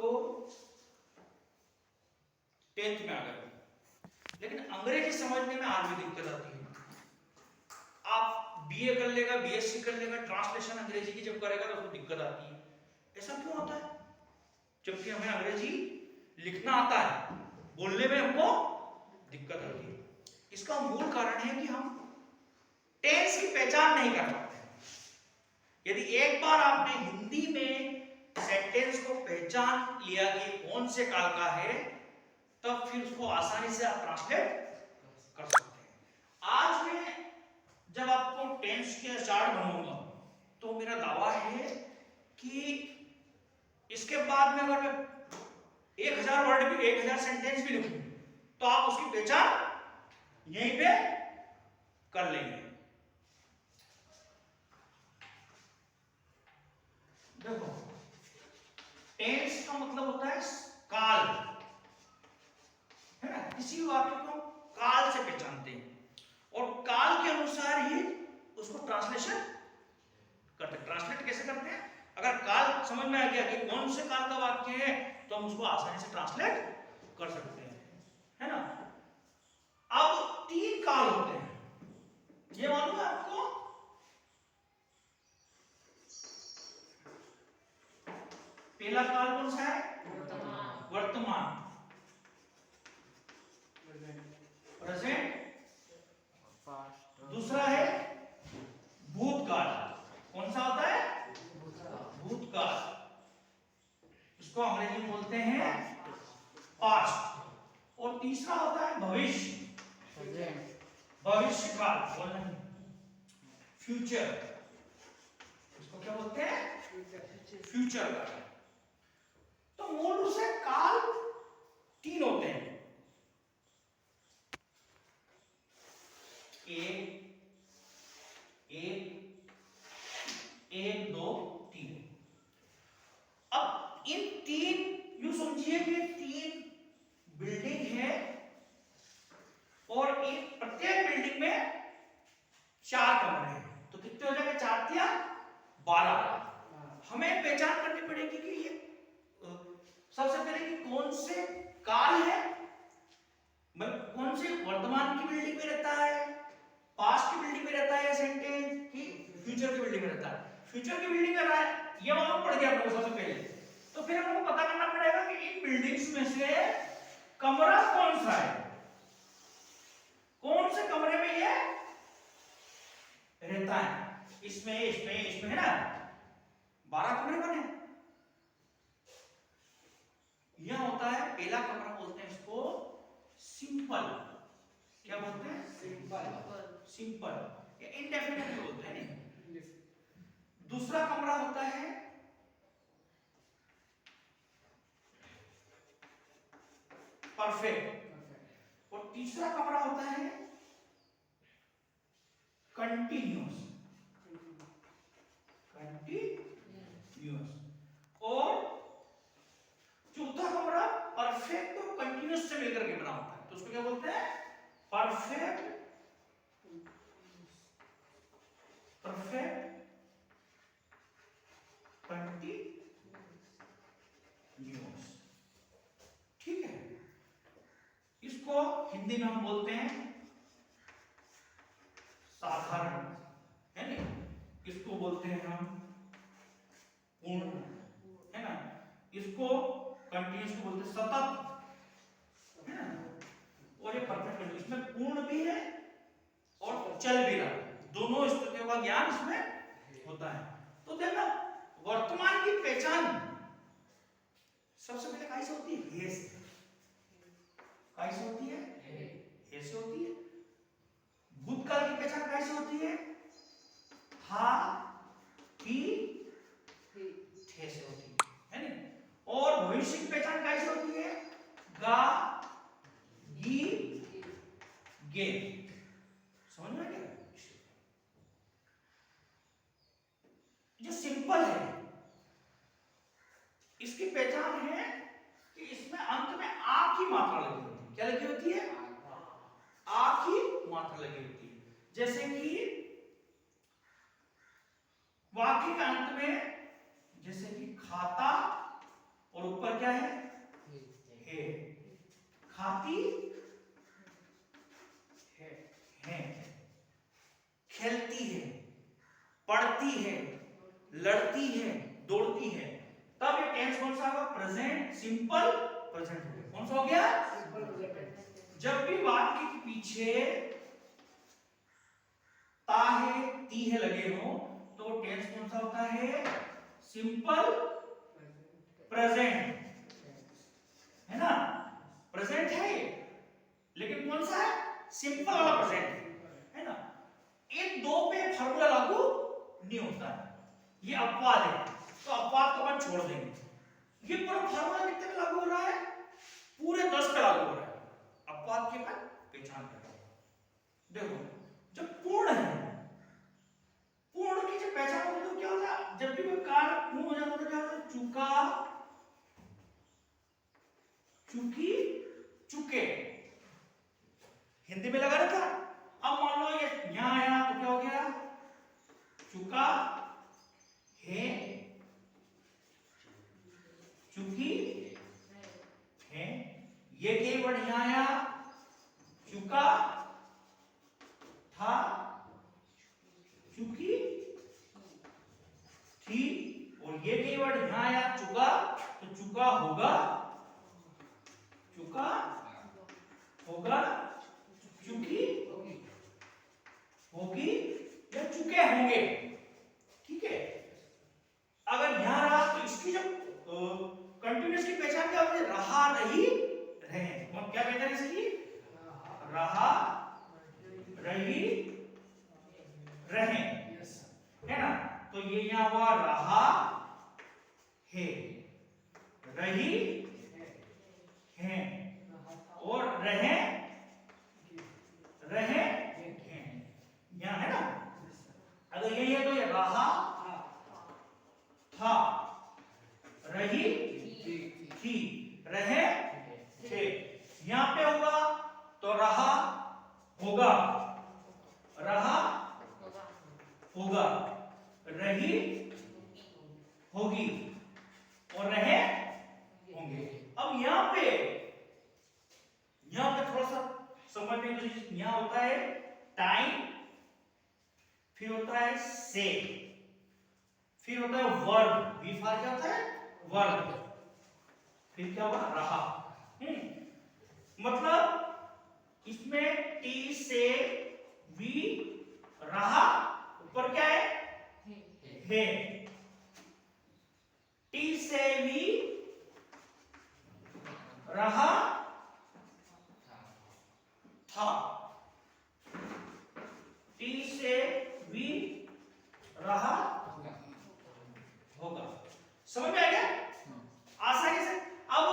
आपको 10th में आ गए, लेकिन अंग्रेजी समझने में आज भी दिक्कत आती है। आप बीए कर लेगा, बीएससी कर लेगा, ट्रांसलेशन अंग्रेजी की जब करेगा तो उसको दिक्कत आती है। ऐसा क्यों होता है? जबकि हमें अंग्रेजी लिखना आता है, बोलने में हमको दिक्कत आती है। इसका मूल कारण है कि हम टेंस की पहचान नहीं कर पाते। यदि एक बार आपने हिंदी में सेंटेंस को पहचान लिया कि कौन से काल का है, तब फिर उसको आसानी से आप ट्रांसलेट कर सकते हैं। आज मैं जब आपको टेंस के चार्ट बनाऊंगा तो मेरा दावा है कि इसके बाद में अगर मैं 1000 वर्ड भी 1000 सेंटेंस भी लिखूं तो आप उसकी पहचान यहीं पे कर लेंगे। देखो, टेंस का मतलब होता है काल, है ना? किसी वाक्य को काल से पहचानते हैं और काल के अनुसार ही उसको ट्रांसलेशन करते हैं। ट्रांसलेट कैसे करते हैं? अगर काल समझ में आ गया कि कौन से काल का वाक्य है तो हम उसको आसानी से ट्रांसलेट कर सकते हैं, है ना? अब 3 काल होते हैं, ये मालूम है आपको? पहला काल कौन सा है? वर्तमान, प्रेजेंट। दूसरा है भूतकाल। कौन सा होता है? भूतकाल। इसको अंग्रेजी में बोलते हैं पास्ट। और तीसरा होता है भविष्य, भविष्य काल, बोलना है फ्यूचर। इसको क्या बोलते हैं? फ्यूचर काल। तो मूल रूप से काल 3 होते हैं, एक 2 3। अब इन 3 यूं समझिए कि 3 बिल्डिंग है और एक प्रत्येक बिल्डिंग में 4 कमरे हैं, तो कितने हो जाएंगे? 4 तिया 12। हमें पहचान करनी पड़ेगी कि ये सबसे पहले कि कौन से काल है, कौन से वर्तमान की बिल्डिंग में रहता है, पास्ट की बिल्डिंग में रहता है सेंटेंस, कि फ्यूचर की बिल्डिंग में रहता है। फ्यूचर की बिल्डिंग में रहा है, ये मालूम पड़ गया आपको सबसे पहले। तो फिर हमको पता करना पड़ेगा कि इन बिल्डिंग्स में से कमरा कौन सा है, कौन से कमरे में ये रहता है। इसमें है ना, 12 कमरे बने। यह होता है पहला कमरा, बोलते हैं इसको सिंपल। क्या बोलते हैं? सिंपल या इंडेफिनिट बोलते हैं नहीं। दूसरा कमरा होता है परफेक्ट और तीसरा कमरा होता है कंटिन्यूअस और चौथा कमरा परफेक्ट और कंटिन्यूअस से मिलकर के बना होता है, तो उसको क्या बोलते हैं? Perfect continuous. ठीक है, इसको हिंदी में हम बोलते हैं साधारण, है ना? इसको बोलते हैं हम पूर्ण, है ना? इसको कंटिन्यूअस को बोलते हैं सतत, है ना? और ये परफेक्ट, इसमें पूर्ण भी है और चल भी रहा है, दोनों स्थितियों का ज्ञान इसमें होता है। तो देखना, वर्तमान की पहचान सबसे पहले कैसे होती है? हे से। कैसे होती है? हे से होती है। भूतकाल की पहचान कैसे होती है? था, ही, थे से होती है ना? और भविष्य की पहचान कैसे होती है? गा, गी, गे। समझ में आ गया? जो सिंपल है इसकी पहचान है कि इसमें अंत में आ की मात्रा लगी होती है। क्या लगी होती है? आ की मात्रा लगी होती है। जैसे कि वाक्य के अंत में, जैसे कि खाता और ऊपर क्या है, है। खाती है, खेलती है, पढ़ती है, लड़ती है, दौड़ती है। तब ये टेंस कौन सा होगा, प्रेजेंट सिंपल प्रेजेंट हो गया। कौन सा हो गया, सिंपल प्रेजेंट। जब भी वाक्य के पीछे ता है, ती है लगे हो तो टेंस कौन सा होता है, सिंपल प्रेजेंट, है ना। प्रेजेंट है लेकिन कौन सा है, सिंपल वाला प्रेजेंट, है ना। इन दो पे फार्मूला लागू नहीं होता है, ये अपवाद है, तो अपवाद को अपन छोड़ देंगे। ये पूरा फार्मूला कितने पे लागू हो रहा है, पूरे 10 पे लागू हो रहा है। अपवाद की अपन पहचान कर रहे हैं। देखो जब पूर्ण है, पूर्ण की जब पहचान होती है तो क्या होता है, जब भी कोई कार्य पूर्ण हो जाता है तो क्या होता है, चुका, चुकी, चुके, हिंदी में लगा रहता। अब मान लो ये यहां आया तो क्या हो गया, चुका, है, चुकी, है। ये कीवर्ड यहां आया, चुका, था, चुकी, थी। और ये कीवर्ड यहां आया, चुका, तो चुका होगा, चुका होगा, चुकी होगी या चुके होंगे। ठीक है, अगर यहां रहा तो इसकी जब कंटिन्यूअस की पहचान क्या होती है, रहा, रही, रहे। और क्या पहचान इसकी, रहा, रही, रहे, है ना। तो ये यहां हुआ रहा है, रही है, और रहे, रहे हैं, यहां है ना। अगर यही है तो ये रहा था, रही थी, रहे थे। यहां पे होगा तो रहा होगा, रहा होगा, रही होगी, और रहे होंगे। अब यहां पे थोड़ा सा समझने के लिए, यहां होता है टाइम, फिर होता है से, फिर होता है वर्ब, वी फॉर क्या होता है, वर्ब, फिर क्या हुआ, रहा। मतलब इसमें टी से वी, रहा, ऊपर क्या है, है। टी से वी, रहा, था। टी से वी, रहा, होगा। समझ में आ गया आसानी से। अब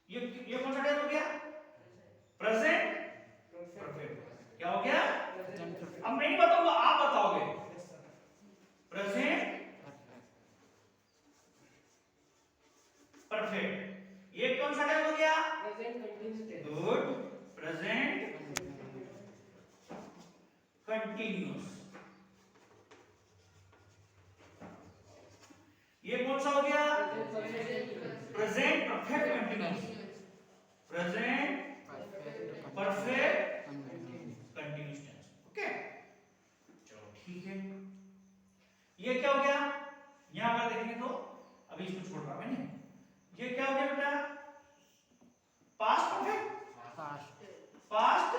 ये कौन सा टेंस हो गया, प्रेजेंट परफेक्ट। क्या हो गया, अब मैं नहीं बताऊंगा, आप बताओगे। Present perfect. ये कौन सा टेंस हो गया, present continuous. Good, present continuous. ये कौन सा हो गया, present perfect continuous, present perfect continuous tense. Okay, चलो ठीक है। ये क्या हो गया, यहां अगर देखेंगे तो अभी इसको छोड़ रहा मैंने, ये क्या हो गया बेटा, पास्ट परफेक्ट, पास्ट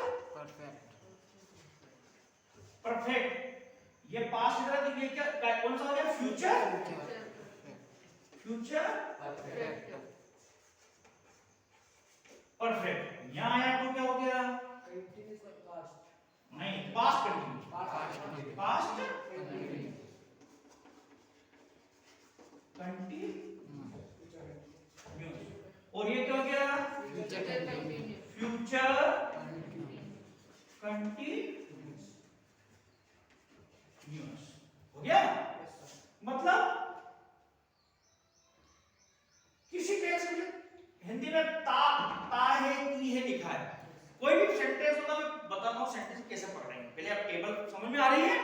परफेक्ट। ये पास्ट इधर, तो ये क्या, कौन सा हो गया, फ्यूचर, फ्यूचर परफेक्ट। यहां आया तो क्या हो गया, नहीं, पास्ट कंटिन्यूअस, पास्ट कंटिन्यूअस। और ये क्या हो गया, फ्यूचर कंटिन्यूअस हो गया। मतलब किसी टेंस में हिंदी में ता है, की है लिखा है, कोई भी सेंटेंस होगा, मैं बताता हूं सेंटेंस कैसे पढ़ रहे हैं। पहले आप टेबल समझ में आ रही है,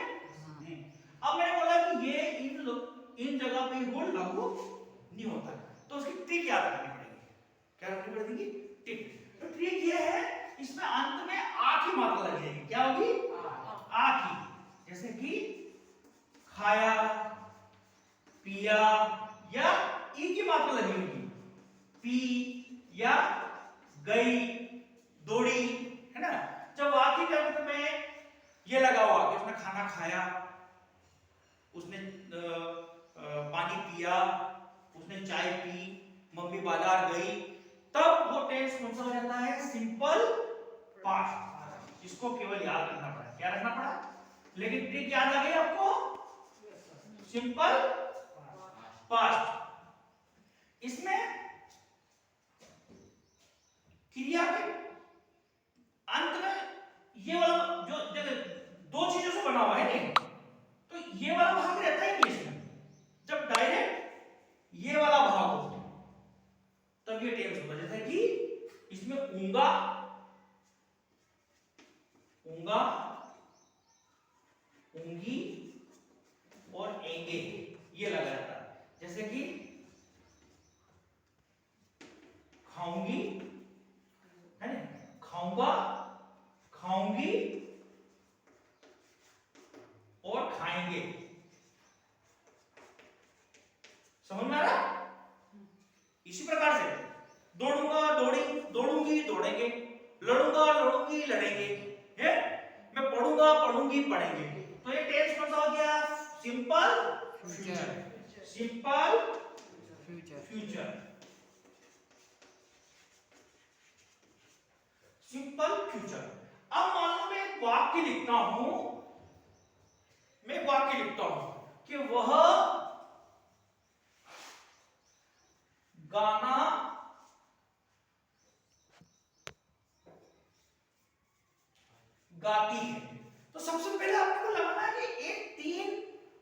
क्रियाओं पे वो लागू नहीं होता। तो उसकी ट्रिक याद रखनी पड़ेगी। क्या रखनी पड़ेगी? ट्रिक। तो ट्रिक ये है, इसमें अंत में आ की मात्रा लग जाएगी। क्या होगी? आ की। जैसे कि खाया, पिया, या ई की मात्रा लगी होगी, पी या गई, दौड़ी, है ना। जब आ की अंत में ये लगा हुआ कि उसने खाना खाया, उसने पानी पिया, उसने चाय पी, मम्मी बाजार गई, तब वो टेंस कौन सा हो जाता है? Simple past. इसको केवल याद रखना पड़ा। क्या रखना पड़ा? लेकिन ट्रिक याद आ गई आपको? Simple past. इसमें क्रिया के अंत में ये वाला जो दो चीजों से बना हुआ है नहीं, तो ये वाला भाग रहता ही नहीं इसमें। जब डायरेक्ट ये वाला भाग हो तब ये टेंस होगा। जैसे कि इसमें ऊंगा, ऊंगा, ऊंगी और एंगे ये लगा रहता है। जैसे कि खाऊंगी, है ना, खाऊंगा, खाऊंगी और खाएंगे। समझ में आ रहा? इसी प्रकार से दौड़ूंगा, दौड़ूंगी, दौड़ेंगे, लड़ूंगा, लड़ूंगी, लड़ेंगे, है, मैं पढ़ूंगा, पढ़ूंगी, पढ़ेंगे। तो ये टेंस कौन सा हो गया? Simple future. Simple future. Simple future. अब मान लो मैं एक वाक्य लिखता हूं, कि वह गाना गाती है। तो सबसे पहले आपको लगाना है कि एक तीन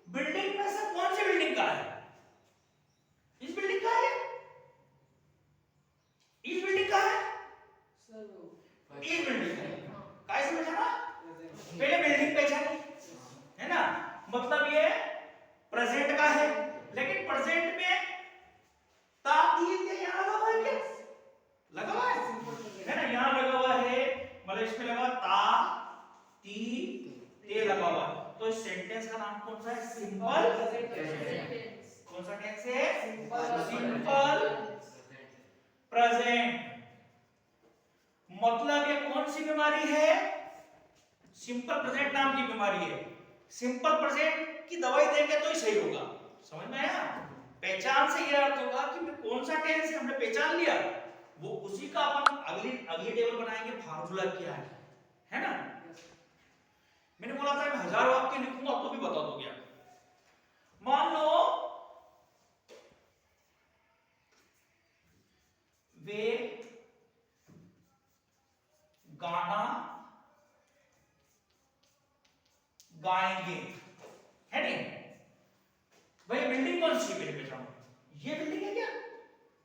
बिल्डिंग में से कौन सी बिल्डिंग का है? इस बिल्डिंग का है, इस बिल्डिंग का है, इस बिल्डिंग का है। कैसे पहचाना? पहले बिल्डिंग पहचानी, है ना। मतलब ये प्रेजेंट का है, लेकिन प्रेजेंट में ता ती ते यहां लगा हुआ है क्या? लगा हुआ है ना, यहां लगा हुआ है, मतलब इसमें लगा ता ती ते लगा हुआ है। तो इस सेंटेंस का नाम कौन सा है? Simple tense. कौन सा टेंस है? Simple present. मतलब ये कौन सी बीमारी है? सिंपल प्रेजेंट नाम की बीमारी है। सिंपल प्रेजेंट की दवाई देंगे तो ही सही होगा। समझ में आया? पहचान से यह अर्थ होगा कि मैं कौन सा टेंस है, हमने पहचान लिया, वो उसी का अपन अगली टेबल बनाएंगे फार्मूला क्या है ना। मैंने बोला था मैं 1000 वाक्य लिखूंगा तो भी बता दोगे आप। मान लो वे गाना गाएंगे, है नहीं? भाई बिल्डिंग कौन सी है? पहचानो, ये बिल्डिंग है क्या?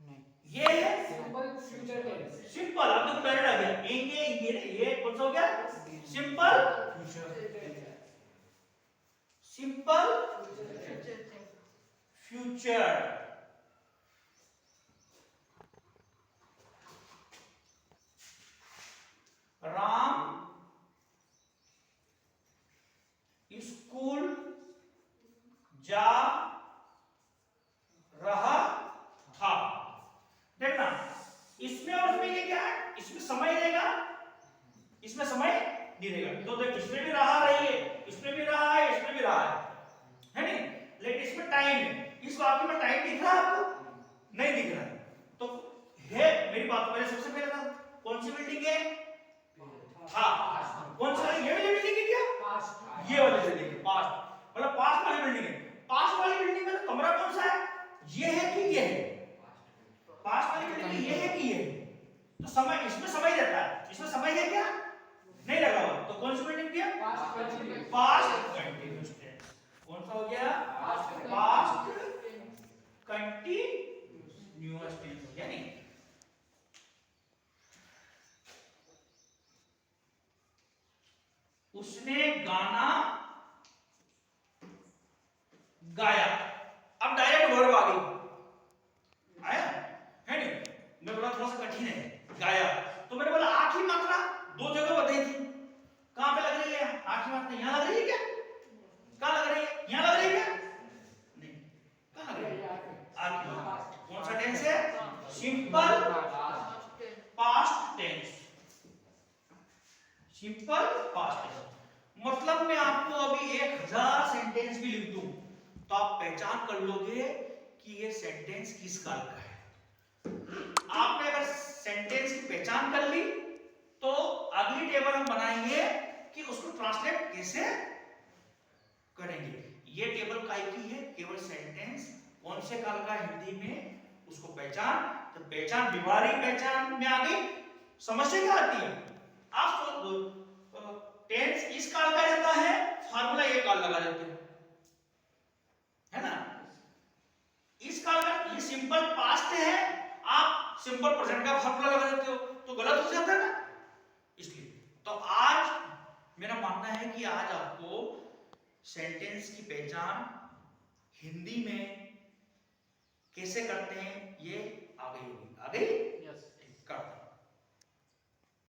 नहीं, ये है सिंपल फ्यूचर टेंस। सिंपल, अब तो डायरेक्ट आ गया। ये कौन सा हो गया? Simple future. Simple future. Ram school जा रहा था। देखना इसमें और इसमें ये क्या है? इसमें समय रहेगा, इसमें समय नहीं रहेगा। तो देख, इसमें भी रहा रही है, इसमें भी रहा है, इसमें भी रहा है नहीं? लेकिन इसमें टाइम है। इस वाक्य में टाइम दिख रहा है आपको? नहीं दिख रहा है। तो है, मेरी बात पहले सबसे पहले था, कौन सी बिल्डिंग है? हाँ, कौन सा? ये वाली बिल्डिंग है क्या? पास्ट। ये वाली बिल्डिंग है, पास्ट, मतलब पास्ट वाली बिल्डिंग है। पास्ट वाली बिल्डिंग में कमरा कौन सा है? ये है कि ये है? पास्ट वाली बिल्डिंग में ये है कि ये है? तो समय, इसमें समय रहता है, इसमें समय है क्या? नहीं लगा हुआ। तो कौन सी बिल्डिंग है? Past continuous tense. कौन सा हो गया? Past continuous tense. यानी उसने गाना गाया। अब डायरेक्ट वर्ब आ गई, आया है नहीं? मैं बोला थोड़ा सा कठिन है, गाया, तो मैंने बोला आखिरी मात्रा दो जगह बताई थी, कहां पे लग रही है आखिरी मात्रा? यहां लग रही है क्या? कहां लग रही है? यहां लग रही है क्या? नहीं, कहां लग रही है? आखिरी मात्रा। कौन सा टेंस है? Simple past tense, simple past tense. मतलब मैं आपको अभी 1000 सेंटेंस भी लिख दूं तो आप पहचान कर लोगे कि ये सेंटेंस किस काल का है। आपने अगर सेंटेंस की पहचान कर ली तो अगली टेबल हम बनाएंगे कि उसको ट्रांसलेट कैसे करेंगे। ये टेबल काय की है? केवल सेंटेंस कौन से काल का हिंदी में उसको पहचान, तो पहचान बीमारी पहचान में आ गई, समस्या क्या आती है? आप टेंस इस काल का रहता है, फार्मूला ये काल लगा देते हो, है ना? इस काल का ये सिंपल पास्ट है, आप सिंपल प्रेजेंट का फार्मूला लगा देते हो तो गलत हो जाता है ना। इसलिए तो आज मेरा मानना है कि आज आपको सेंटेंस की पहचान हिंदी में कैसे करते हैं ये आ गई होगी। आ गई? यस।